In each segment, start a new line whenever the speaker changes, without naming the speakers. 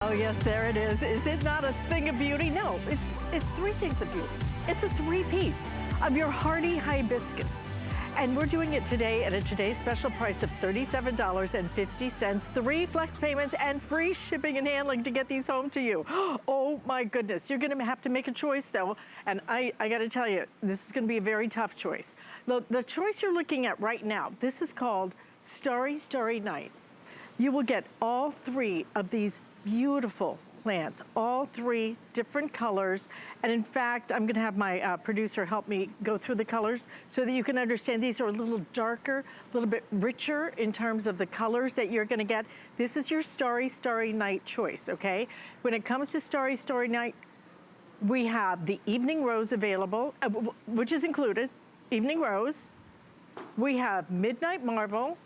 Oh yes, there it is. Is it not a thing of beauty? No, it's three things of beauty. It's a three-piece of your hardy hibiscus. And we're doing it today at a today's special price of $37.50, 3 flex payments and free shipping and handling to get these home to you. Oh my goodness, you're gonna have to make a choice though. And I gotta tell you, this is gonna be a very tough choice. The choice you're looking at right now, this is called Starry, Starry Night. You will get all 3 of these beautiful plants, all 3 different colors. And in fact, I'm gonna have my producer help me go through the colors so that you can understand these are a little darker, a little bit richer in terms of the colors that you're gonna get. This is your Starry, Starry Night choice, okay? When it comes to Starry, Starry Night, we have the evening rose available, which is included, evening rose. We have Midnight Marvel,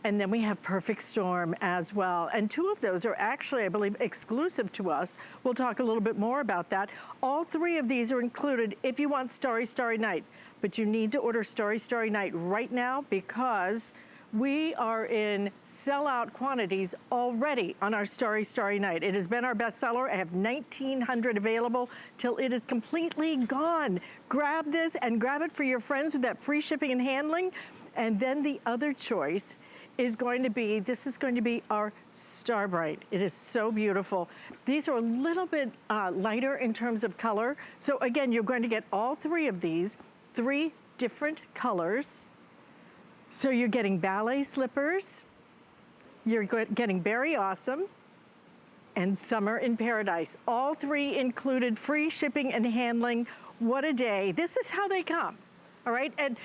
and then we have Perfect Storm as well. And 2 of those are actually, I believe, exclusive to us. We'll talk a little bit more about that. All 3 of these are included if you want Starry, Starry Night. But you need to order Starry, Starry Night right now because we are in sellout quantities already on our Starry, Starry Night. It has been our bestseller. I have 1,900 available till it is completely gone. Grab this and grab it for your friends with that free shipping and handling. And then the other choice is going to be, this is going to be our Starbright. It is so beautiful. These are a little bit lighter in terms of color. So again, you're going to get all 3 of these, 3 different colors. So you're getting Ballet Slippers, you're getting Berry Awesome, and Summer in Paradise. All 3 included free shipping and handling. What a day. This is how they come. All right, and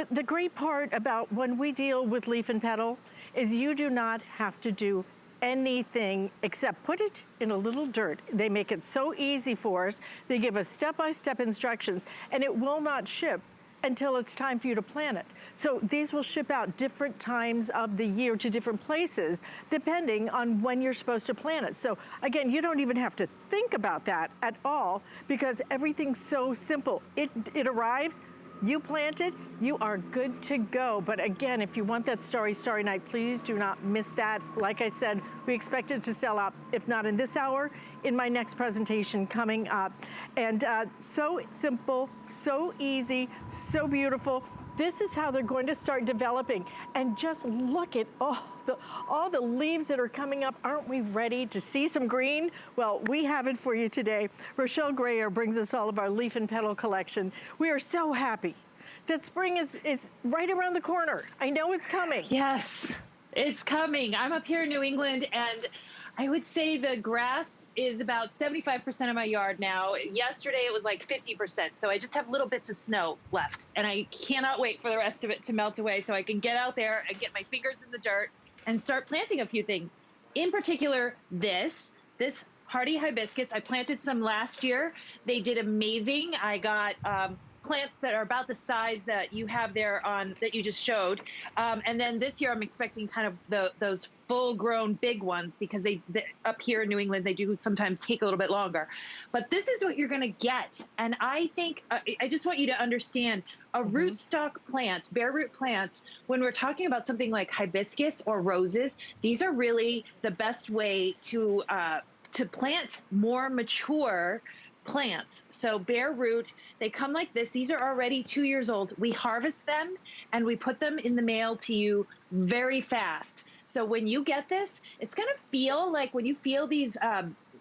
the great part about when we deal with leaf and petal is you do not have to do anything except put it in a little dirt. They make it so easy for us. They give us step-by-step instructions, and it will not ship until it's time for you to plant it. So these will ship out different times of the year to different places, depending on when you're supposed to plant it. So again, you don't even have to think about that at all because everything's so simple. It arrives, you plant it, you are good to go. But again, if you want that Starry, Starry Night, please do not miss that. Like I said, we expect it to sell out, if not in this hour, in my next presentation coming up. And so simple, so easy, so beautiful. This is how they're going to start developing. And just look at all the leaves that are coming up. Aren't we ready to see some green? Well, we have it for you today. Rochelle Grayer brings us all of our leaf and petal collection. We are so happy that spring is right around the corner. I know it's coming.
Yes, it's coming. I'm up here in New England, and I would say the grass is about 75% of my yard now. Yesterday it was like 50%. So I just have little bits of snow left, and I cannot wait for the rest of it to melt away so I can get out there and get my fingers in the dirt and start planting a few things. In particular, this hardy hibiscus. I planted some last year. They did amazing. I got plants that are about the size that you have there on that you just showed, and then this year I'm expecting kind of those full-grown big ones because they up here in New England they do sometimes take a little bit longer. But this is what you're going to get, and I think I just want you to understand a rootstock plant, bare root plants. When we're talking about something like hibiscus or roses, these are really the best way to plant more mature plants. So bare root, they come like this. These are already 2 years old. We harvest them and we put them in the mail to you very fast. So when you get this, it's going to feel like when you feel these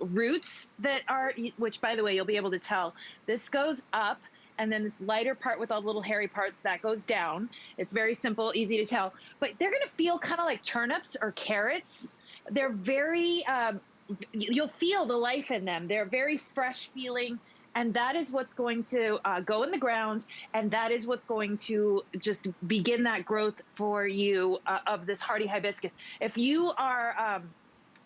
roots that are, which by the way, you'll be able to tell, this goes up and then this lighter part with all the little hairy parts that goes down. It's very simple, easy to tell, but they're going to feel kind of like turnips or carrots. They're very, you'll feel the life in them. They're very fresh feeling, and that is what's going to go in the ground, and that is what's going to just begin that growth for you of this hardy hibiscus. If you are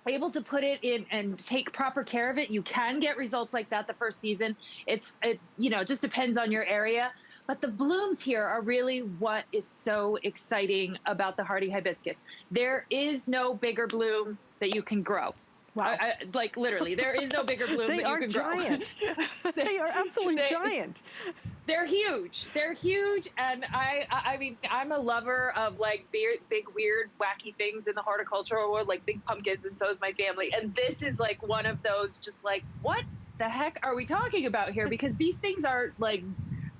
able to put it in and take proper care of it, you can get results like that the first season. It's you know, it just depends on your area. But the blooms here are really what is so exciting about the hardy hibiscus. There is no bigger bloom that you can grow. Wow.
Like literally, there is no bigger bloom that you can grow. They are giant. They are absolutely giant.
They're huge. They're huge, and I mean, I'm a lover of like big, weird, wacky things in the horticultural world, like big pumpkins, and so is my family. And this is like one of those, just like, what the heck are we talking about here? Because these things are like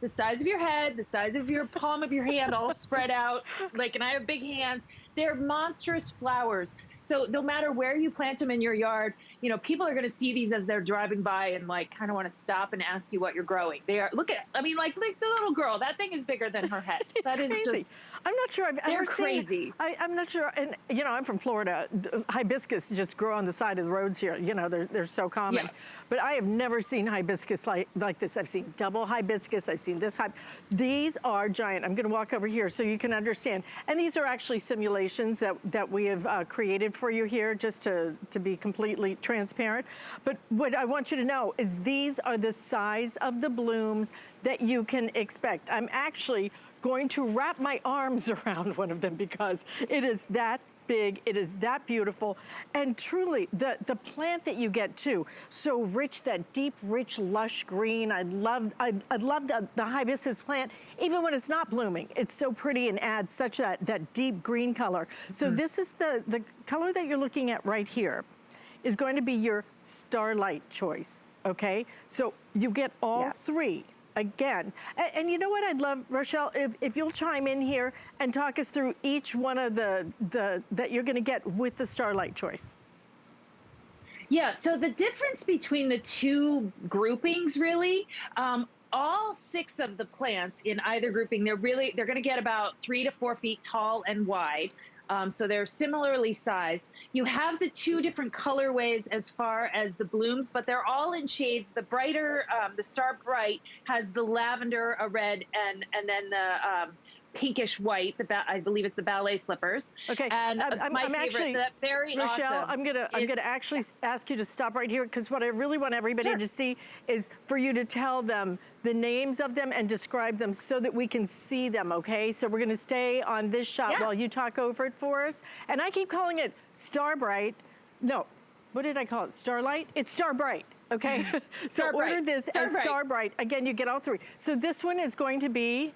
the size of your head, the size of your palm of your hand, all spread out. Like, and I have big hands. They're monstrous flowers. So no matter where you plant them in your yard, you know, people are going to see these as they're driving by and like kind of want to stop and ask you what you're growing. They are, look at, I mean, like the little girl, that thing is bigger than her head.
It's
That is
crazy.
just,
I'm not sure I've ever
crazy.
seen. I'm not sure, and you know, I'm from Florida. Hibiscus just grow on the side of the roads here. You know, they're so common.
Yeah.
But I have never seen hibiscus like this. I've seen double hibiscus. I've seen this. These are giant. I'm going to walk over here so you can understand. And these are actually simulations that we have created for you here, just to be completely transparent. But what I want you to know is these are the size of the blooms that you can expect. I'm actually going to wrap my arms around one of them because it is that big, it is that beautiful, and truly the plant that you get too, so rich, that deep, rich, lush green. I love the hibiscus plant, even when it's not blooming. It's so pretty and adds such that deep green color. So this is the color that you're looking at right here is going to be your Starlight choice, okay? So you get all three. Again, and you know what I'd love, Rochelle, if you'll chime in here and talk us through each one of the that you're gonna get with the Starlight choice.
Yeah, so the difference between the two groupings really, all 6 of the plants in either grouping, they're going to get about 3 to 4 feet tall and wide. So they're similarly sized. You have the 2 different colorways as far as the blooms, but they're all in shades. The brighter, the Star Bright has the lavender, a red, and then the pinkish white. I believe it's the Ballet Slippers.
Okay,
and
I'm
favorite,
actually,
that very
Rochelle,
awesome.
I'm gonna actually ask you to stop right here because what I really want everybody to see is for you to tell them the names of them and describe them so that we can see them, okay? So we're gonna stay on this shot while you talk over it for us. And I keep calling it Star Bright. No, what did I call it? Starlight? It's Star Bright, okay? So order this as Star Bright. Again, you get all 3. So this one is going to be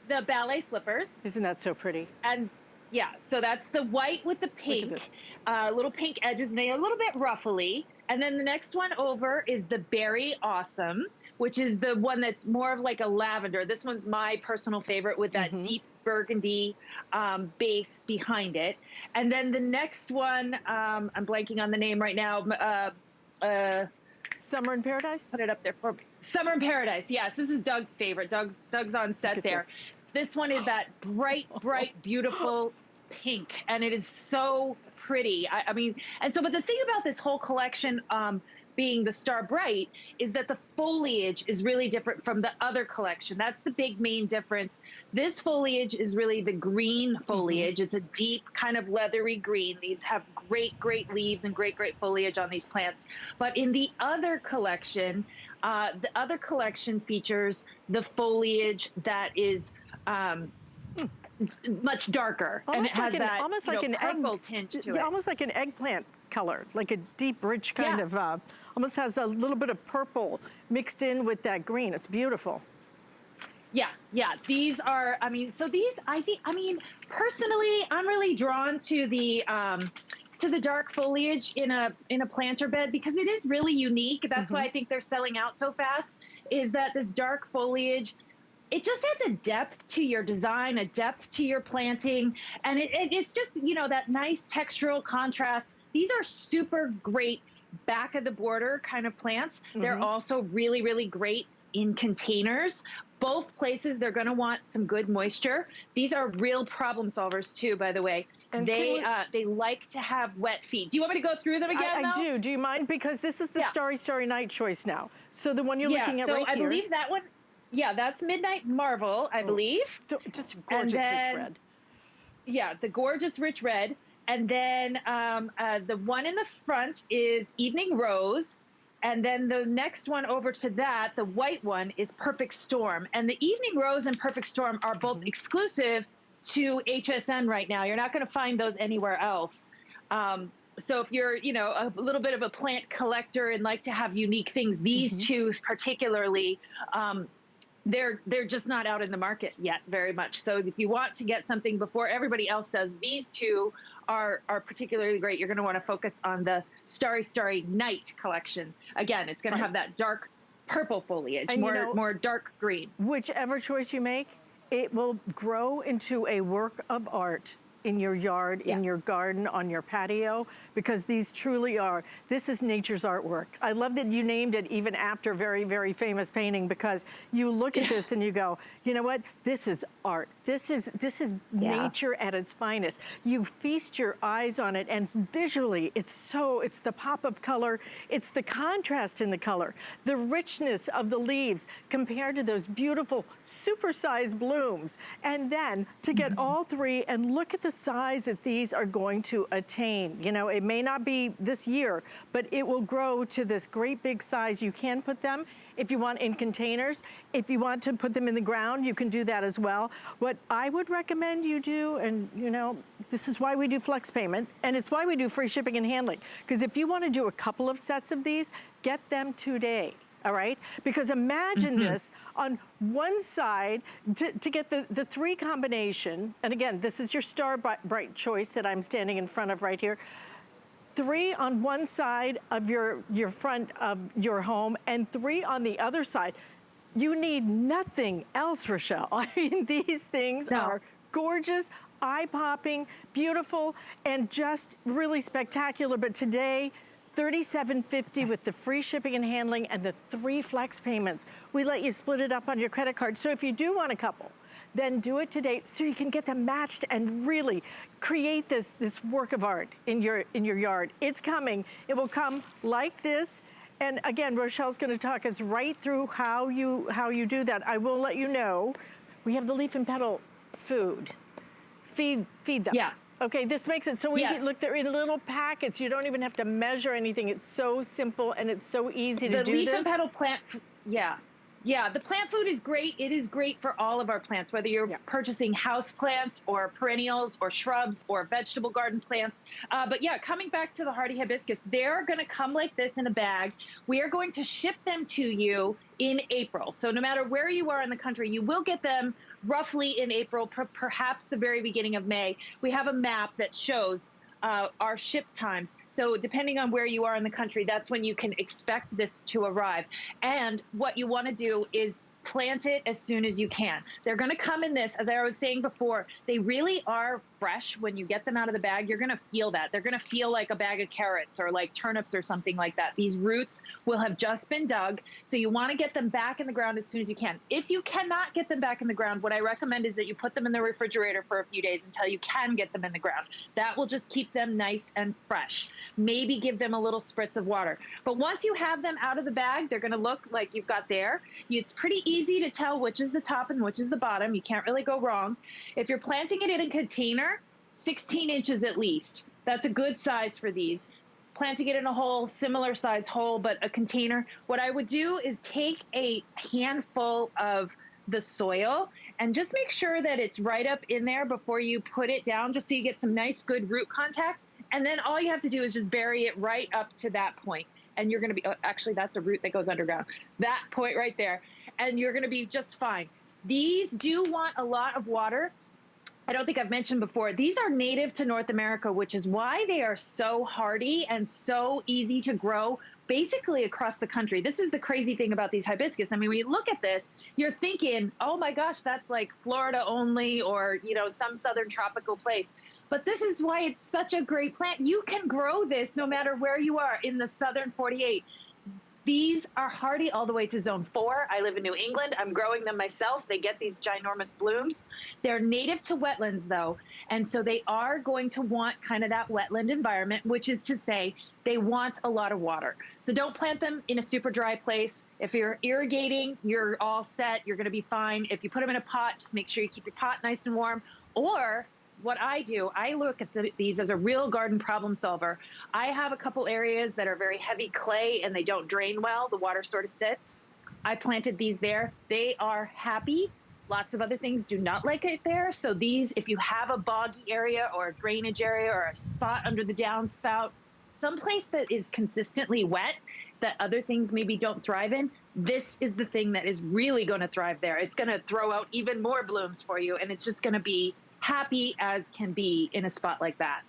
the Ballet Slippers.
Isn't that so pretty?
And yeah, so that's the white with the pink, little pink edges, and they're a little bit ruffly. And then the next one over is the Berry Awesome, which is the one that's more of like a lavender. This one's my personal favorite with that deep burgundy base behind it. And then the next one, I'm blanking on the name right now.
Summer in Paradise?
Put it up there for me. Summer in Paradise. Yes, this is Doug's favorite. Doug's on set there. This one is that bright, beautiful pink, and it is so pretty. I mean, and so, but the thing about this whole collection being the Star Bright is that the foliage is really different from the other collection. That's the big main difference. This foliage is really the green foliage. It's a deep kind of leathery green. These have great leaves and great foliage on these plants. But in the other collection features the foliage that is much darker, and it has that almost like an purple tinge to it.
Almost like an eggplant color, like a deep, rich kind of, almost has a little bit of purple mixed in with that green. It's beautiful.
Yeah. These are, I mean, so these, I mean, personally, I'm really drawn to the dark foliage in a planter bed because it is really unique. That's why I think they're selling out so fast, is that this dark foliage, it just adds a depth to your design, a depth to your planting. And it's just, you know, that nice textural contrast. These are super great back of the border kind of plants. They're also really great in containers. Both places, they're going to want some good moisture. These are real problem solvers too, by the way. And they like to have wet feet. Do you want me to go through them again?
I do. Do you mind? Because this is the Starry Night choice now. So the one you're looking at right here.
So I believe that one. Yeah, that's Midnight Marvel, I believe.
Just gorgeous rich red.
Yeah, the gorgeous rich red. And then the one in the front is Evening Rose. And then the next one over to that, the white one, is Perfect Storm. And the Evening Rose and Perfect Storm are both exclusive to HSN right now. You're not going to find those anywhere else. So if you're, you know, a little bit of a plant collector and like to have unique things, these two particularly they're just not out in the market yet very much. So if you want to get something before everybody else does, these two are particularly great. You're going to want to focus on the Starry Night collection. Again, it's going to have that dark purple foliage,
And
more dark green.
Whichever choice you make, it will grow into a work of art in your yard, in your garden, on your patio, because these truly are, this is nature's artwork. I love that you named it even after a very, very famous painting, because you look at this and you go, you know what, this is art. This is nature at its finest. You feast your eyes on it, and visually, it's the pop of color, it's the contrast in the color, the richness of the leaves compared to those beautiful supersized blooms. And then to get all three and look at the size that these are going to attain. You know, it may not be this year, but it will grow to this great big size. You can put them, if you want, in containers. If you want to put them in the ground, you can do that as well. What I would recommend you do, and you know, this is why we do flex payment, and it's why we do free shipping and handling, because if you want to do a couple of sets of these, get them today. All right, because imagine this on one side to get the three combination, and again, this is your Star Bright choice that I'm standing in front of right here. 3 on one side of your front of your home and 3 on the other side. You need nothing else, Rochelle. I mean, these things are gorgeous, eye-popping, beautiful, and just really spectacular. But today, $37.50 with the free shipping and handling and the 3 flex payments. We let you split it up on your credit card. So if you do want a couple, then do it today so you can get them matched and really create this work of art in your yard. It's coming. It will come like this. And again, Rochelle's going to talk us right through how you do that. I will let you know, we have the leaf and petal food. Feed them. Yeah. Okay, this makes it so easy. Yes. Look, they're in little packets. You don't even have to measure anything. It's so simple and it's so easy to do this.
The leaf and petal plant, yeah, the plant food is great. It is great for all of our plants, whether you're purchasing house plants or perennials or shrubs or vegetable garden plants. But yeah, coming back to the hardy hibiscus, they're going to come like this in a bag. We are going to ship them to you in April. So no matter where you are in the country, you will get them roughly in April, perhaps the very beginning of May. We have a map that shows our ship times. So depending on where you are in the country, that's when you can expect this to arrive. And what you want to do is plant it as soon as you can. They're going to come in this, as I was saying before, they really are fresh. When you get them out of the bag, you're going to feel that. They're going to feel like a bag of carrots or like turnips or something like that. These roots will have just been dug. So you want to get them back in the ground as soon as you can. If you cannot get them back in the ground, what I recommend is that you put them in the refrigerator for a few days until you can get them in the ground. That will just keep them nice and fresh. Maybe give them a little spritz of water. But once you have them out of the bag, they're going to look like you've got there. It's pretty easy to tell which is the top and which is the bottom. You can't really go wrong. If you're planting it in a container, 16 inches at least. That's a good size for these. Planting it in a hole, similar size hole, but a container. What I would do is take a handful of the soil and just make sure that it's right up in there before you put it down, just so you get some nice, good root contact. And then all you have to do is just bury it right up to that point. And you're going to be, actually, that's a root that goes underground. That point right there. And you're going to be just fine. These do want a lot of water. I don't think I've mentioned before, these are native to North America, which is why they are so hardy and so easy to grow basically across the country. This is the crazy thing about these hibiscus. I mean, when you look at this, you're thinking, oh my gosh, that's like Florida only, or, you know, some southern tropical place. But this is why it's such a great plant. You can grow this no matter where you are in the southern 48. These are hardy all the way to zone 4. I live in New England. I'm growing them myself. They get these ginormous blooms. They're native to wetlands, though. And so they are going to want kind of that wetland environment, which is to say they want a lot of water. So don't plant them in a super dry place. If you're irrigating, you're all set. You're going to be fine. If you put them in a pot, just make sure you keep your pot nice and warm. Or what I do, I look at these as a real garden problem solver. I have a couple areas that are very heavy clay and they don't drain well. The water sort of sits. I planted these there. They are happy. Lots of other things do not like it there. So these, if you have a boggy area or a drainage area or a spot under the downspout, someplace that is consistently wet, that other things maybe don't thrive in, this is the thing that is really going to thrive there. It's going to throw out even more blooms for you, and it's just going to be happy as can be in a spot like that.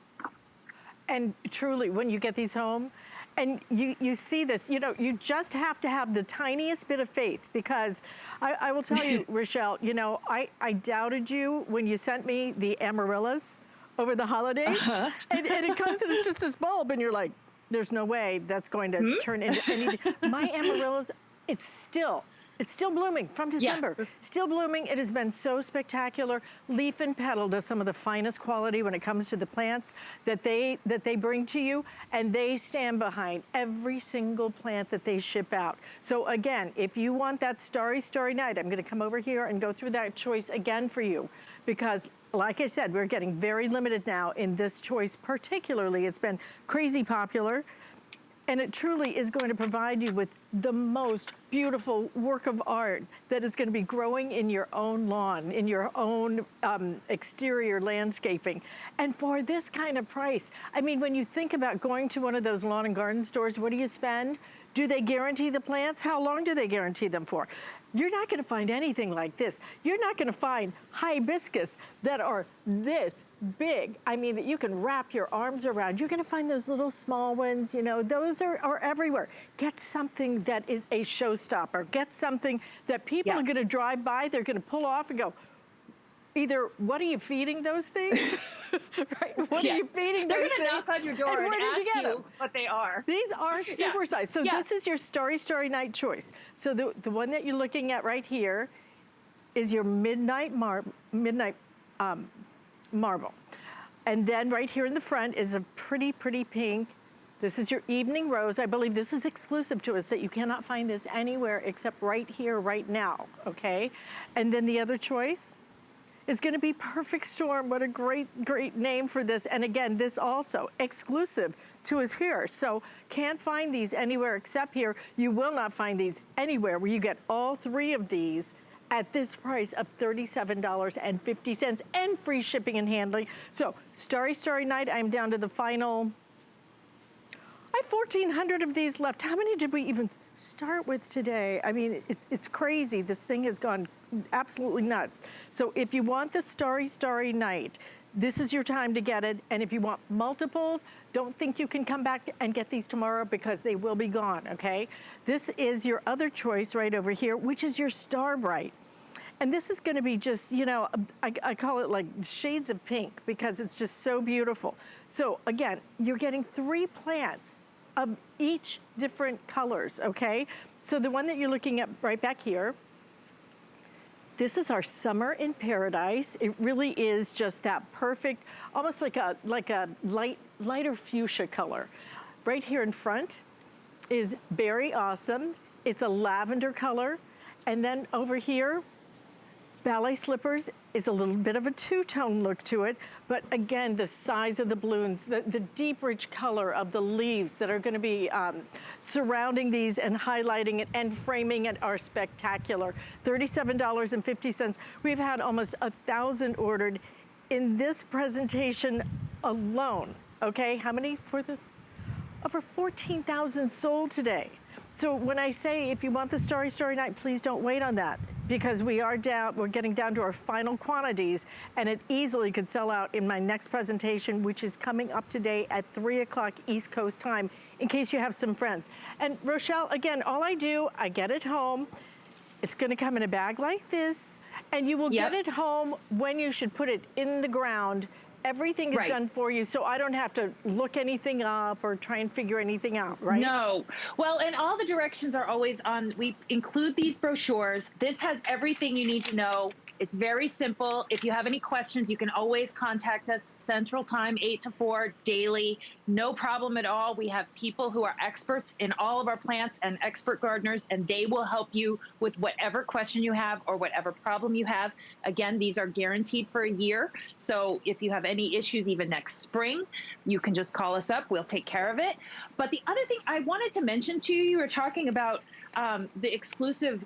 And truly, when you get these home, and you see this, you know, you just have to have the tiniest bit of faith, because I will tell you, Rochelle, you know, I doubted you when you sent me the amaryllis over the holidays, and it comes and it's just this bulb, and you're like, there's no way that's going to turn into anything. My amaryllis, it's still blooming from December. Yeah. Still blooming. It has been so spectacular. Leaf and petal does some of the finest quality when it comes to the plants that they bring to you, and they stand behind every single plant that they ship out. So again, if you want that starry, starry night, I'm gonna come over here and go through that choice again for you, because like I said, we're getting very limited now in this choice particularly. It's been crazy popular. And it truly is going to provide you with the most beautiful work of art that is going to be growing in your own lawn, in your own exterior landscaping. And for this kind of price, I mean, when you think about going to one of those lawn and garden stores, what do you spend? Do they guarantee the plants? How long do they guarantee them for? You're not going to find anything like this. You're not going to find hibiscus that are this big. I mean, that you can wrap your arms around. You're going to find those little small ones, you know, those are everywhere. Get something that is a showstopper. Get something that people are going to drive by, they're going to pull off and go, either, what are you feeding those things? Right? What are you feeding those things?
They're going to knock on your door and ask you what they are.
These are super size. So this is your Starry Starry Night choice. So the one that you're looking at right here is your midnight marble. And then right here in the front is a pretty, pretty pink. This is your evening rose. I believe this is exclusive to us, that you cannot find this anywhere except right here, right now, okay? And then the other choice is gonna be Perfect Storm. What a great, great name for this. And again, this also exclusive to us here. So can't find these anywhere except here. You will not find these anywhere where you get all three of these at this price of $37.50 and free shipping and handling. So Starry Starry Night, I'm down to the final, I have 1,400 of these left. How many did we even start with today? I mean, it's crazy. This thing has gone absolutely nuts. So if you want the Starry Starry Night, this is your time to get it. And if you want multiples, don't think you can come back and get these tomorrow, because they will be gone, okay? This is your other choice right over here, which is your Star Bright. And this is gonna be just, you know, I call it like shades of pink, because it's just so beautiful. So again, you're getting 3 plants of each different colors, okay? So the one that you're looking at right back here, this is our Summer in Paradise. It really is just that perfect, almost like a lighter fuchsia color. Right here in front is Berry Awesome. It's a lavender color. And then over here, Ballet Slippers is a little bit of a two-tone look to it, but again, the size of the blooms, the deep, rich color of the leaves that are gonna be surrounding these and highlighting it and framing it are spectacular. $37.50. We've had almost 1,000 ordered in this presentation alone, okay? How many for the, over 14,000 sold today. So when I say, if you want the Starry Starry Night, please don't wait on that, because we're getting down to our final quantities, and it easily could sell out in my next presentation, which is coming up today at 3 o'clock East Coast time, in case you have some friends. And Rochelle, again, all I do, I get it home. It's gonna come in a bag like this, and you will get it home when you should put it in the ground. Everything is done for you, so I don't have to look anything up or try and figure anything out, right?
No. Well, and all the directions are always on. We include these brochures. This has everything you need to know. It's very simple. If you have any questions, you can always contact us Central Time, 8 to 4 daily. No problem at all. We have people who are experts in all of our plants and expert gardeners, and they will help you with whatever question you have or whatever problem you have. Again, these are guaranteed for a year. So if you have any issues even next spring, you can just call us up. We'll take care of it. But the other thing I wanted to mention to you, you were talking about the exclusive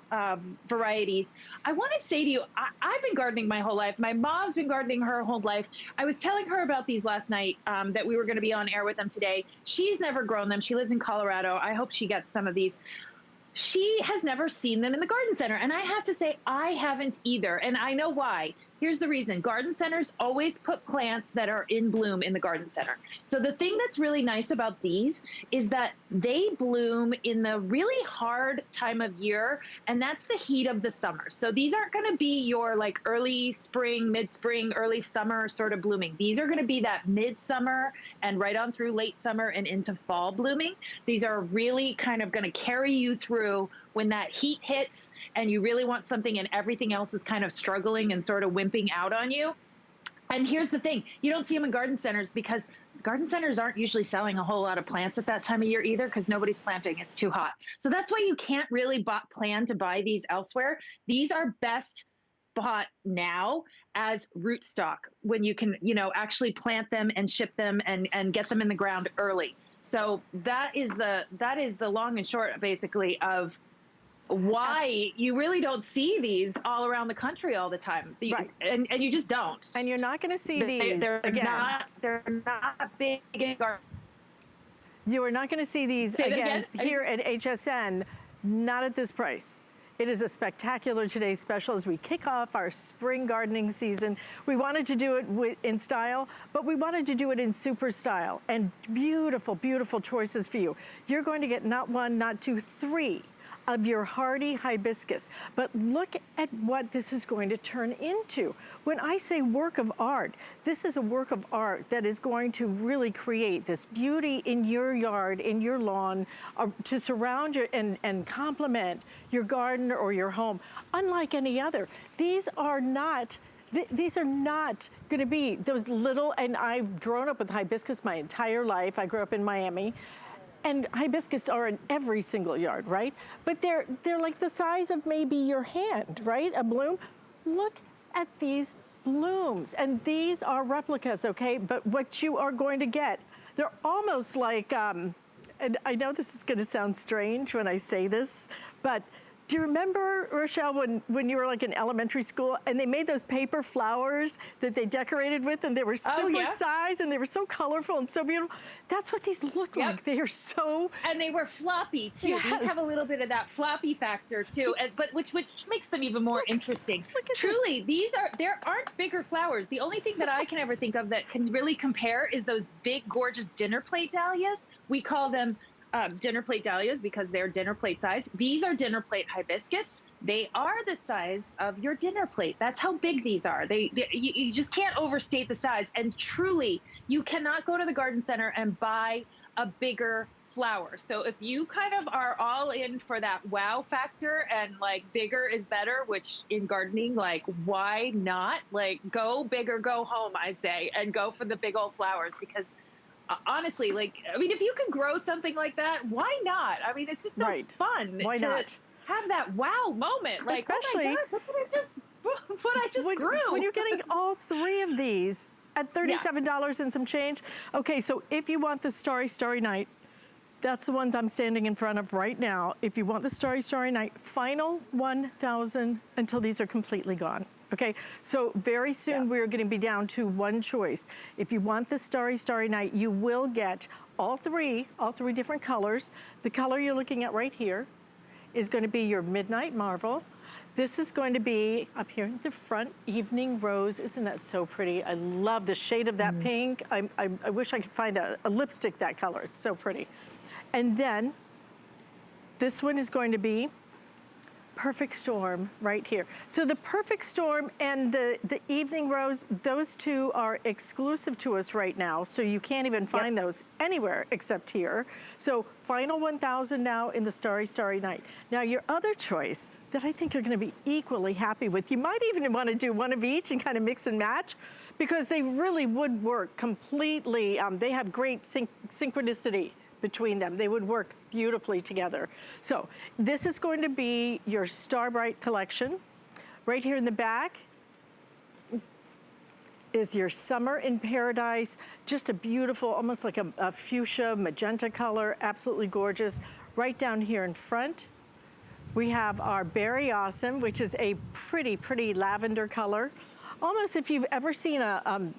varieties. I want to say to you, I've been gardening my whole life. My mom's been gardening her whole life. I was telling her about these last night, that we were going to be on air with them today. She's never grown them. She lives in Colorado. I hope she gets some of these. She has never seen them in the garden center. And I have to say, I haven't either. And I know why. Here's the reason. Garden centers always put plants that are in bloom in the garden center. So the thing that's really nice about these is that they bloom in the really hard time of year, and that's the heat of the summer. So these aren't going to be your like early spring, mid-spring, early summer sort of blooming. These are going to be that midsummer and right on through late summer and into fall blooming. These are really kind of going to carry you through when that heat hits and you really want something and everything else is kind of struggling and sort of wimping out on you. And here's the thing, you don't see them in garden centers because garden centers aren't usually selling a whole lot of plants at that time of year either because nobody's planting, it's too hot. So that's why you can't really plan to buy these elsewhere. These are best bought now as rootstock when you can, you know, actually plant them and ship them and get them in the ground early. So that is the long and short basically of why you really don't see these all around the country all the time.
Right.
And you just don't.
And you're not going to see these again.
They're not big in gardens.
You are not going to see these again here at HSN, not at this price. It is a spectacular today's special as we kick off our spring gardening season. We wanted to do it in style, but we wanted to do it in super style and beautiful, beautiful choices for you. You're going to get not one, not two, three of your hardy hibiscus. But look at what this is going to turn into. When I say work of art, this is a work of art that is going to really create this beauty in your yard, in your lawn, to surround you and complement your garden or your home, unlike any other. These are not going to be those little, and I've grown up with hibiscus my entire life. I grew up in Miami. And hibiscus are in every single yard, right? But they're like the size of maybe your hand, right? A bloom. Look at these blooms. And these are replicas, okay? But what you are going to get, they're almost like, and I know this is gonna sound strange when I say this, but do you remember, Rochelle, when you were like in elementary school and they made those paper flowers that they decorated with and they were super sized and they were so colorful and so beautiful? That's what these look like. They are so...
And they were floppy too. Yes. These have a little bit of that floppy factor too, but which makes them even more interesting. Truly, there aren't bigger flowers. The only thing that I can ever think of that can really compare is those big, gorgeous dinner plate dahlias. We call them dinner plate dahlias because they're dinner plate size. These are dinner plate hibiscus. They are the size of your dinner plate. That's how big these are. You just can't overstate the size. And truly, you cannot go to the garden center and buy a bigger flower. So if you kind of are all in for that wow factor and like bigger is better, which in gardening, like why not? Like go big or go home, I say, and go for the big old flowers because honestly, like, I mean, if you can grow something like that, why not? I mean, it's just so fun to have that wow moment. Like,
especially,
oh my God, what I just grew.
When you're getting all three of these at $37 and some change. Okay, so if you want the Starry, Starry Night, that's the ones I'm standing in front of right now. If you want the Starry, Starry Night, final 1,000 until these are completely gone. Okay, so very soon we're going to be down to one choice. If you want the Starry, Starry Night, you will get all three different colors. The color you're looking at right here is going to be your Midnight Marvel. This is going to be up here in the front, Evening Rose. Isn't that so pretty? I love the shade of that pink. I wish I could find a lipstick that color. It's so pretty. And then this one is going to be Perfect Storm right here. So the Perfect Storm and the Evening Rose, those two are exclusive to us right now, so you can't even find those anywhere except here. So final 1,000 now in the Starry, Starry Night. Now your other choice that I think you're gonna be equally happy with, you might even wanna do one of each and kind of mix and match because they really would work completely. They have great synchronicity between them. They would work beautifully together. So this is going to be your Starbright collection. Right here in the back is your Summer in Paradise. Just a beautiful, almost like a fuchsia magenta color, absolutely gorgeous. Right down here in front, We have our Berry Awesome, which is a pretty, pretty lavender color. Almost if you've ever seen a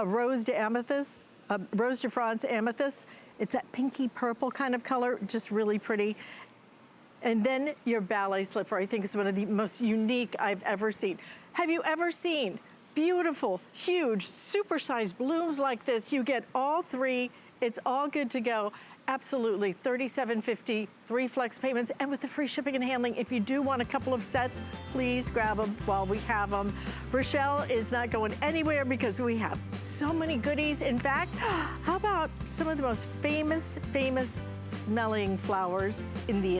rose de amethyst, a rose de France amethyst, it's that pinky purple kind of color, just really pretty. And then your Ballet Slipper, I think is one of the most unique I've ever seen. Have you ever seen beautiful, huge, supersized blooms like this? You get all three, it's all good to go. Absolutely, $37.50, 3 flex payments, and with the free shipping and handling. If you do want a couple of sets, please grab them while we have them. Rochelle is not going anywhere because we have so many goodies. In fact, how about some of the most famous smelling flowers in the